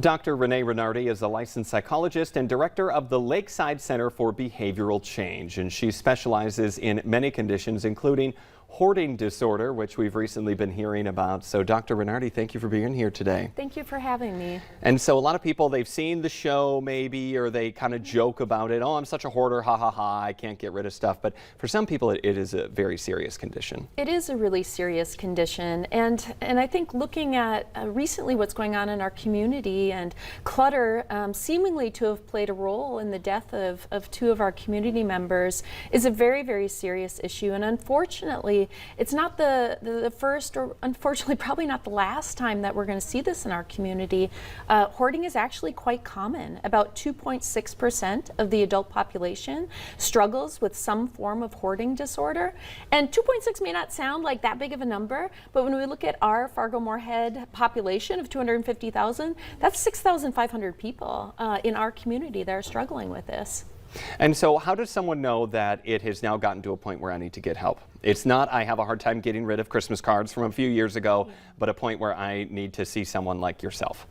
Dr. Renee Renardi is a licensed psychologist and director of the Lakeside Center for Behavioral Change, and she specializes in many conditions, including hoarding disorder, which we've recently been hearing about. So Dr. Renardi, thank you for being here today. Thank you for having me. And so a lot of people, they've seen the show maybe, or they kind of joke about it. Oh, I'm such a hoarder, ha ha ha, I can't get rid of stuff. But for some people, it is a very serious condition. It is a really serious condition. And I think looking at recently what's going on in our community, and clutter seemingly to have played a role in the death of two of our community members, is a very, very serious issue. And unfortunately, it's not the first, or unfortunately probably not the last time that we're going to see this in our community. Hoarding is actually quite common. About 2.6% of the adult population struggles with some form of hoarding disorder. And 2.6 may not sound like that big of a number, but when we look at our Fargo-Moorhead population of 250,000, that's 6,500 people in our community that are struggling with this. And so how does someone know that it has now gotten to a point where I need to get help? It's not I have a hard time getting rid of Christmas cards from a few years ago, but a point where I need to see someone like yourself.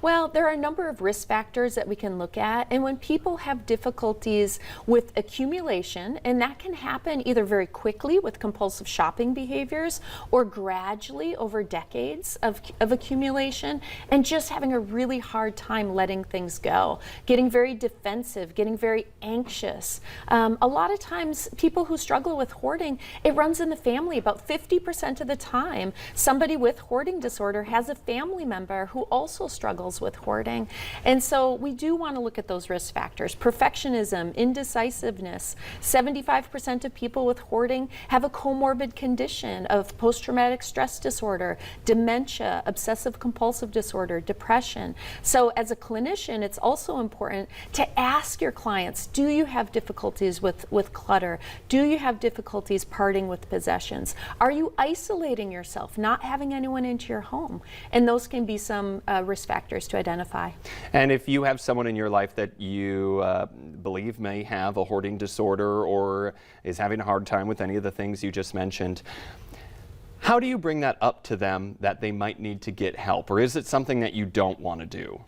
Well, there are a number of risk factors that we can look at, and when people have difficulties with accumulation, and that can happen either very quickly with compulsive shopping behaviors or gradually over decades of accumulation, and just having a really hard time letting things go, getting very defensive, getting very anxious. A lot of times people who struggle with hoarding, it runs in the family. About 50% of the time, somebody with hoarding disorder has a family member who also struggles with hoarding. And so we do want to look at those risk factors. Perfectionism, indecisiveness. 75% of people with hoarding have a comorbid condition of post-traumatic stress disorder, dementia, obsessive compulsive disorder, depression. So as a clinician, it's also important to ask your clients, do you have difficulties with clutter? Do you have difficulties parting with possessions? Are you isolating yourself, not having anyone into your home? And those can be some risk factors to identify. And if you have someone in your life that you believe may have a hoarding disorder or is having a hard time with any of the things you just mentioned, how do you bring that up to them that they might need to get help? Or is it something that you don't want to do?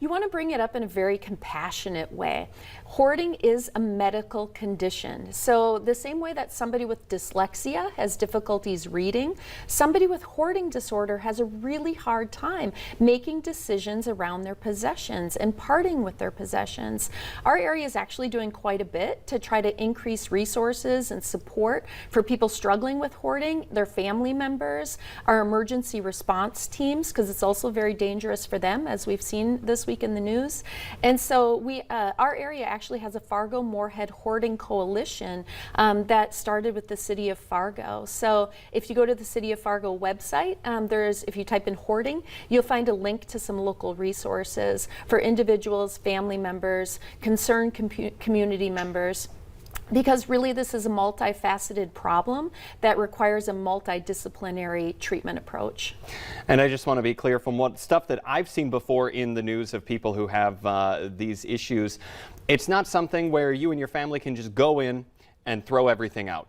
You want to bring it up in a very compassionate way. Hoarding is a medical condition. So the same way that somebody with dyslexia has difficulties reading, somebody with hoarding disorder has a really hard time making decisions around their possessions and parting with their possessions. Our area is actually doing quite a bit to try to increase resources and support for people struggling with hoarding, their family members, our emergency response teams, because it's also very dangerous for them, as we've seen this week in the news. And so our area actually has a Fargo-Moorhead Hoarding Coalition that started with the city of Fargo. So if you go to the city of Fargo website, if you type in hoarding, you'll find a link to some local resources for individuals, family members, concerned community members. Because really this is a multifaceted problem that requires a multidisciplinary treatment approach. And I just want to be clear, from what stuff that I've seen before in the news of people who have these issues, it's not something where you and your family can just go in and throw everything out.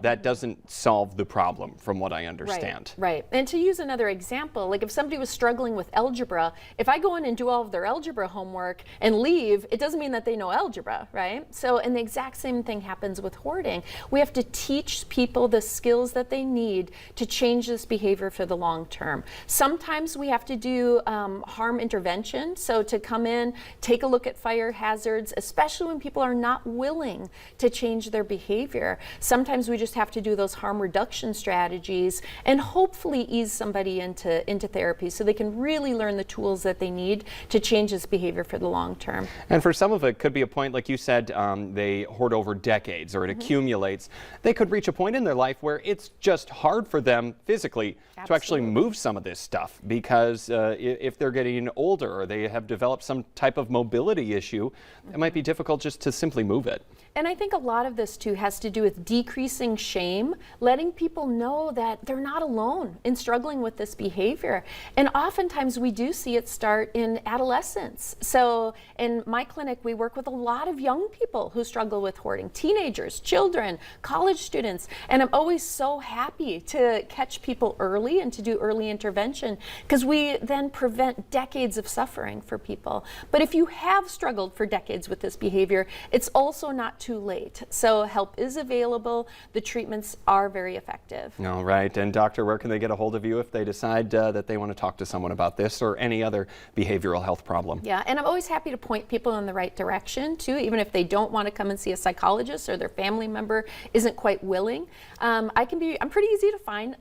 That doesn't solve the problem, from what I understand. Right. And to use another example, like if somebody was struggling with algebra, if I go in and do all of their algebra homework and leave, it doesn't mean that they know algebra, right? So, and the exact same thing happens with hoarding. We have to teach people the skills that they need to change this behavior for the long term. Sometimes we have to do harm intervention. So to come in, take a look at fire hazards, especially when people are not willing to change their behavior. Sometimes we just have to do those harm reduction strategies and hopefully ease somebody into therapy so they can really learn the tools that they need to change this behavior for the long term. And for some of it could be a point, like you said, they hoard over decades or it accumulates. They could reach a point in their life where it's just hard for them physically to actually move some of this stuff, because if they're getting older or they have developed some type of mobility issue, it might be difficult just to simply move it. And I think a lot of this too has to do with decreasing shame, letting people know that they're not alone in struggling with this behavior. And oftentimes we do see it start in adolescence. So in my clinic, we work with a lot of young people who struggle with hoarding, teenagers, children, college students. And I'm always so happy to catch people early and to do early intervention, because we then prevent decades of suffering for people. But if you have struggled for decades with this behavior, it's also not too late. So help is available. The treatments are very effective. All right. And doctor, where can they get a hold of you if they decide that they want to talk to someone about this or any other behavioral health problem? Yeah, and I'm always happy to point people in the right direction too, even if they don't want to come and see a psychologist or their family member isn't quite willing. I'm pretty easy to find.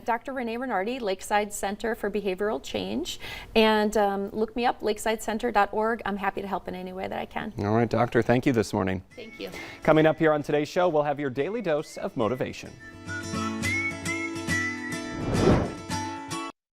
Dr. Renee Renardi, Lakeside Center for Behavioral Change, and look me up, lakesidecenter.org. I'm happy to help in any way that I can. All right, doctor, thank you this morning. Thank you. Coming up here on today's show, we'll have your daily dose of motivation.